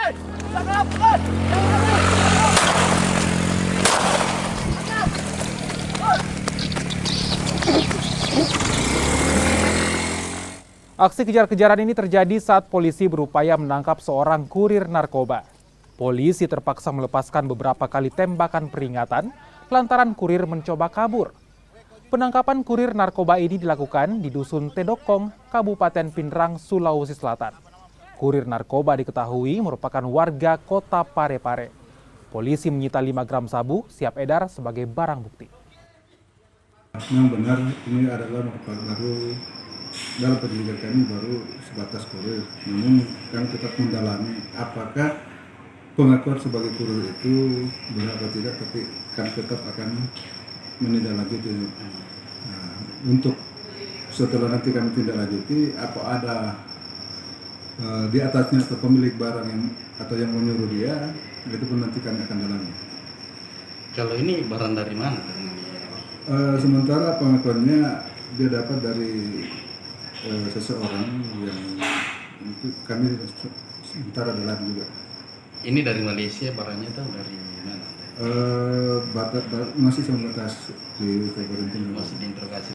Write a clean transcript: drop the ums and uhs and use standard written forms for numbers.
Aksi kejar-kejaran ini terjadi saat polisi berupaya menangkap seorang kurir narkoba. Polisi terpaksa melepaskan beberapa kali tembakan peringatan lantaran kurir mencoba kabur. Penangkapan kurir narkoba ini dilakukan di Dusun Tedokong, Kabupaten Pinrang, Sulawesi Selatan. Kurir narkoba diketahui merupakan warga kota Parepare. Polisi menyita 5 gram sabu siap edar sebagai barang bukti. Memang benar ini adalah baru dalam penyelidikan kami baru sebatas kurir. Namun kami tetap mendalami apakah pengakuan sebagai kurir itu benar atau tidak, tapi kami tetap akan menindaklanjuti. Nah, untuk setelah nanti kami tindak lanjuti apa ada di atasnya atau pemilik barang yang atau yang menyuruh dia, itu pun nanti kami akan dalami. Kalau ini barang dari mana? Sementara pengakuannya dia dapat dari seseorang yang itu kami sementara dalam juga. Ini dari Malaysia barangnya atau dari mana? Masih sebatas di Kabupaten Pinrang. Masih diinterogasi